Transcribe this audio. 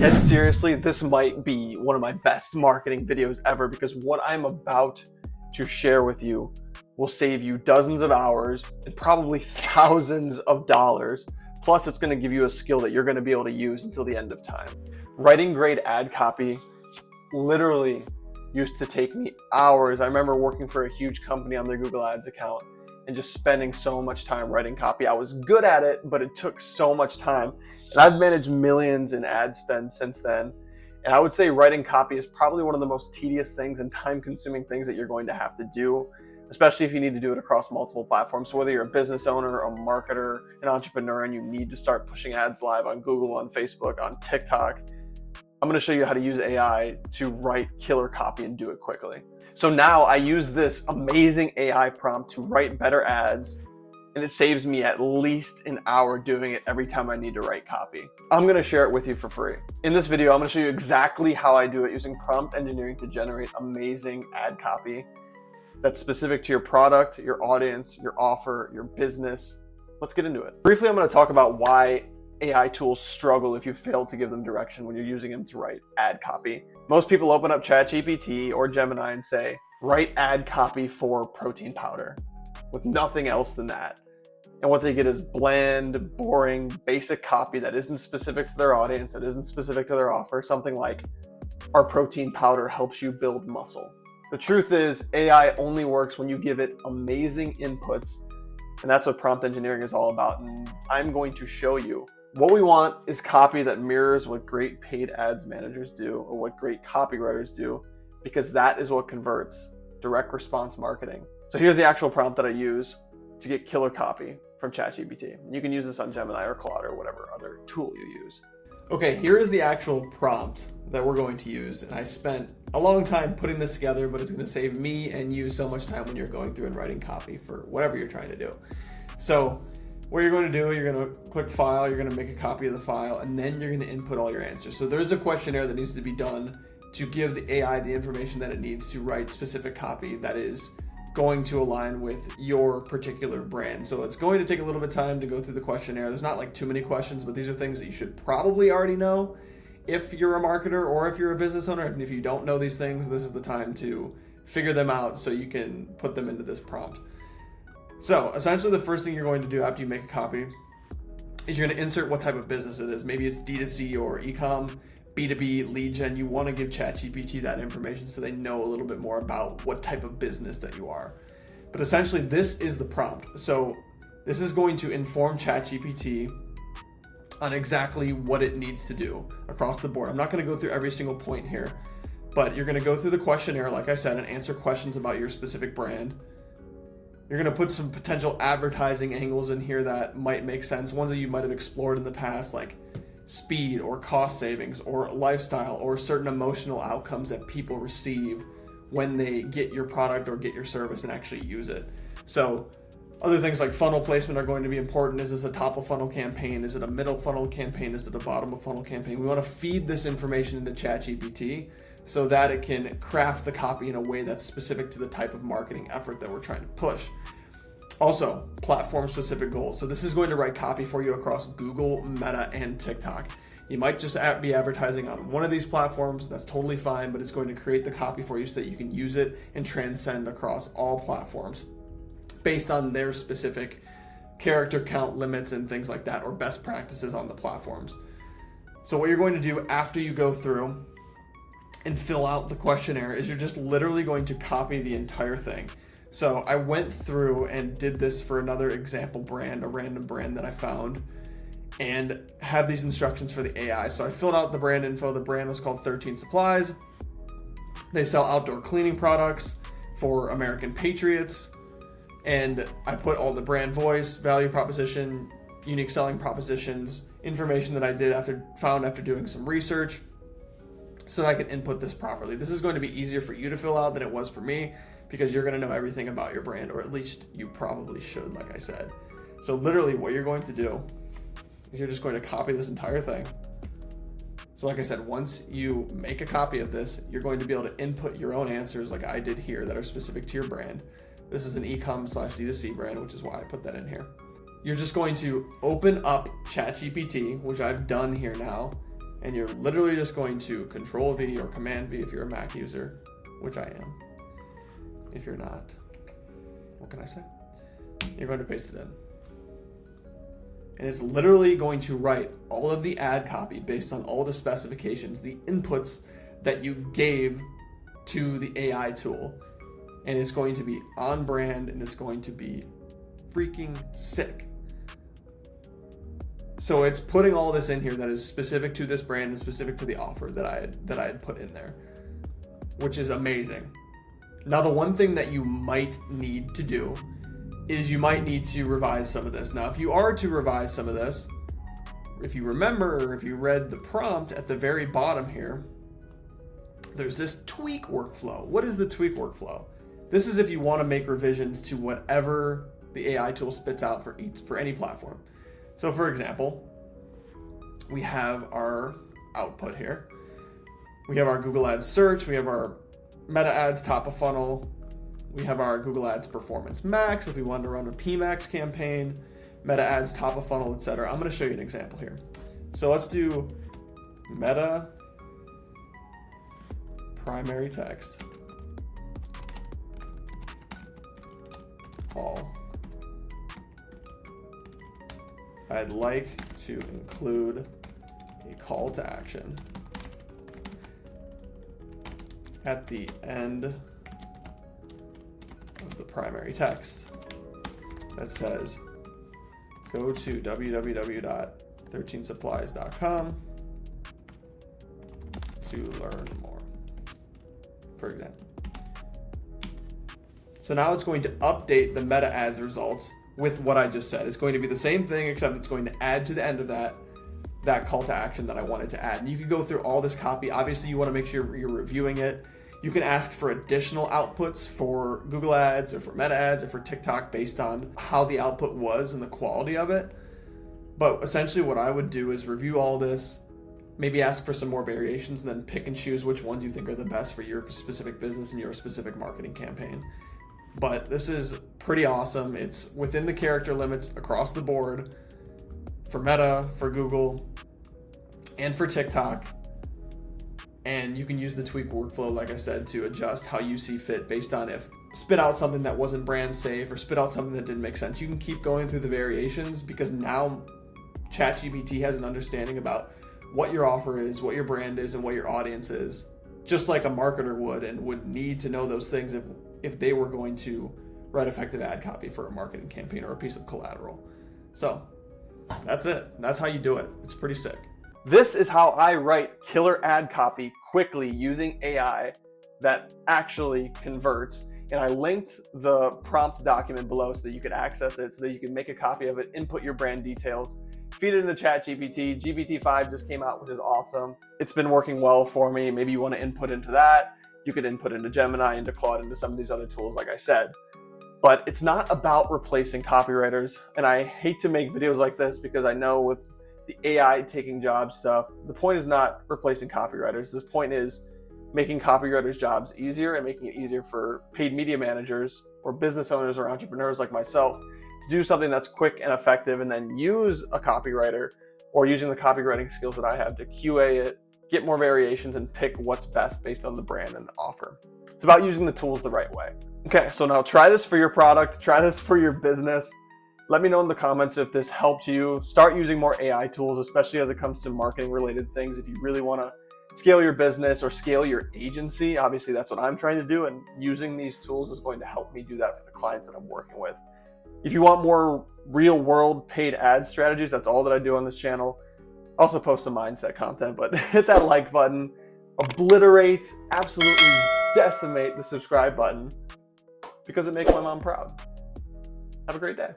Dead seriously, this might be one of my best marketing videos ever because what I'm about to share with you will save you dozens of hours and probably thousands of dollars. Plus, it's going to give you a skill that you're going to be able to use until the end of time. Writing great ad copy literally used to take me hours. I remember working for a huge company on their Google Ads account and just spending so much time writing copy. I was good at it, but it took so much time. And I've managed millions in ad spend since then. And I would say writing copy is probably one of the most tedious things and time-consuming things that you're going to have to do, especially if you need to do it across multiple platforms. So whether you're a business owner, a marketer, an entrepreneur, and you need to start pushing ads live on Google, on Facebook, on TikTok, I'm going to show you how to use AI to write killer copy and do it quickly. So now I use this amazing AI prompt to write better ads, and it saves me at least an hour doing it every time I need to write copy. I'm going to share it with you for free. In this video, I'm going to show you exactly how I do it using prompt engineering to generate amazing ad copy that's specific to your product, your audience, your offer, your business. Let's get into it. Briefly, I'm going to talk about why AI tools struggle if you fail to give them direction when you're using them to write ad copy. Most people open up ChatGPT or Gemini and say, write ad copy for protein powder, with nothing else than that. And what they get is bland, boring, basic copy that isn't specific to their audience, that isn't specific to their offer, something like, our protein powder helps you build muscle. The truth is, AI only works when you give it amazing inputs, and that's what prompt engineering is all about, and I'm going to show you. What we want is copy that mirrors what great paid ads managers do or what great copywriters do, because that is what converts: direct response marketing. So here's the actual prompt that I use to get killer copy from ChatGPT. You can use this on Gemini or Claude or whatever other tool you use. Okay, here is the actual prompt that we're going to use. And I spent a long time putting this together, but it's going to save me and you so much time when you're going through and writing copy for whatever you're trying to do. So what you're going to do, you're going to click file, you're going to make a copy of the file, and then you're going to input all your answers. So there's a questionnaire that needs to be done to give the AI the information that it needs to write specific copy that is going to align with your particular brand. So it's going to take a little bit of time to go through the questionnaire. There's not like too many questions, but these are things that you should probably already know if you're a marketer or if you're a business owner. And if you don't know these things, this is the time to figure them out so you can put them into this prompt. So essentially the first thing you're going to do after you make a copy is you're going to insert what type of business it is. Maybe it's D2C or e-com, B2B, lead gen. You want to give ChatGPT that information so they know a little bit more about what type of business that you are. But essentially this is the prompt. So this is going to inform ChatGPT on exactly what it needs to do across the board. I'm not going to go through every single point here, but you're going to go through the questionnaire, like I said, and answer questions about your specific brand. You're going to put some potential advertising angles in here that might make sense, ones that you might have explored in the past, like speed or cost savings or lifestyle or certain emotional outcomes that people receive when they get your product or get your service and actually use it. So other things like funnel placement are going to be important. Is this a top of funnel campaign? Is it a middle funnel campaign? Is it a bottom of funnel campaign? We want to feed this information into ChatGPT so that it can craft the copy in a way that's specific to the type of marketing effort that we're trying to push. Also, platform-specific goals. So this is going to write copy for you across Google, Meta, and TikTok. You might just be advertising on one of these platforms. That's totally fine, but it's going to create the copy for you so that you can use it and transcend across all platforms based on their specific character count limits and things like that, or best practices on the platforms. So what you're going to do after you go through and fill out the questionnaire is you're just literally going to copy the entire thing. So I went through and did this for another example brand, a random brand that I found, and have these instructions for the AI. So I filled out the brand info. The brand was called 13 Supplies. They sell outdoor cleaning products for American patriots. And I put all the brand voice, value proposition, unique selling propositions, information that I found after doing some research, so that I can input this properly. This is going to be easier for you to fill out than it was for me, because you're going to know everything about your brand, or at least you probably should, like I said. So literally what you're going to do is you're just going to copy this entire thing. So like I said, once you make a copy of this, you're going to be able to input your own answers like I did here that are specific to your brand. This is an e-com/D2C brand, which is why I put that in here. You're just going to open up ChatGPT, which I've done here now, And you're literally just going to Control V or Command V if you're a Mac user, which I am. If you're not, what can I say? You're going to paste it in. And it's literally going to write all of the ad copy based on all the specifications, the inputs that you gave to the AI tool. And it's going to be on brand, and it's going to be freaking sick. So it's putting all this in here that is specific to this brand and specific to the offer that I had put in there, which is amazing. Now, the one thing that you might need to do is you might need to revise some of this. Now, if you are to revise some of this, if you remember, or if you read the prompt at the very bottom here, there's this tweak workflow. What is the tweak workflow? This is if you want to make revisions to whatever the AI tool spits out for any platform. So for example, we have our output here. We have our Google Ads search, we have our Meta Ads top of funnel, we have our Google Ads Performance Max if we wanted to run a PMax campaign, Meta Ads top of funnel, etc. I'm going to show you an example here. So let's do Meta primary text, all. I'd like to include a call to action at the end of the primary text that says, go to www.13supplies.com to learn more, for example. So now it's going to update the Meta Ads results with what I just said. It's going to be the same thing, except it's going to add to the end of that call to action that I wanted to add. And you can go through all this copy. Obviously, you want to make sure you're reviewing it. You can ask for additional outputs for Google Ads or for Meta Ads or for TikTok based on how the output was and the quality of it. But essentially what I would do is review all this, maybe ask for some more variations, and then pick and choose which ones you think are the best for your specific business and your specific marketing campaign. But this is pretty awesome. It's within the character limits across the board for Meta, for Google, and for TikTok. And you can use the tweak workflow, like I said, to adjust how you see fit based on if spit out something that wasn't brand safe or spit out something that didn't make sense. You can keep going through the variations because now ChatGPT has an understanding about what your offer is, what your brand is, and what your audience is, just like a marketer would, and would need to know those things if they were going to write effective ad copy for a marketing campaign or a piece of collateral. So that's it. That's how you do it. It's pretty sick. This is how I write killer ad copy quickly using AI that actually converts. And I linked the prompt document below so that you could access it, so that you can make a copy of it, input your brand details, feed it into ChatGPT. GPT-5 just came out, which is awesome. It's been working well for me. Maybe you want to input into that. You could input into Gemini, into Claude, into some of these other tools, like I said. But it's not about replacing copywriters. And I hate to make videos like this because I know with the AI taking job stuff, the point is not replacing copywriters. This point is making copywriters' jobs easier and making it easier for paid media managers or business owners or entrepreneurs like myself to do something that's quick and effective, and then use a copywriter or using the copywriting skills that I have to QA it, get more variations, and pick what's best based on the brand and the offer. It's about using the tools the right way. Okay, so now try this for your product, try this for your business. Let me know in the comments if this helped you. Start using more AI tools, especially as it comes to marketing related things. If you really want to scale your business or scale your agency, obviously that's what I'm trying to do, and using these tools is going to help me do that for the clients that I'm working with. If you want more real world paid ad strategies, that's all that I do on this channel. Also post some mindset content, but hit that like button, obliterate, absolutely decimate the subscribe button because it makes my mom proud. Have a great day.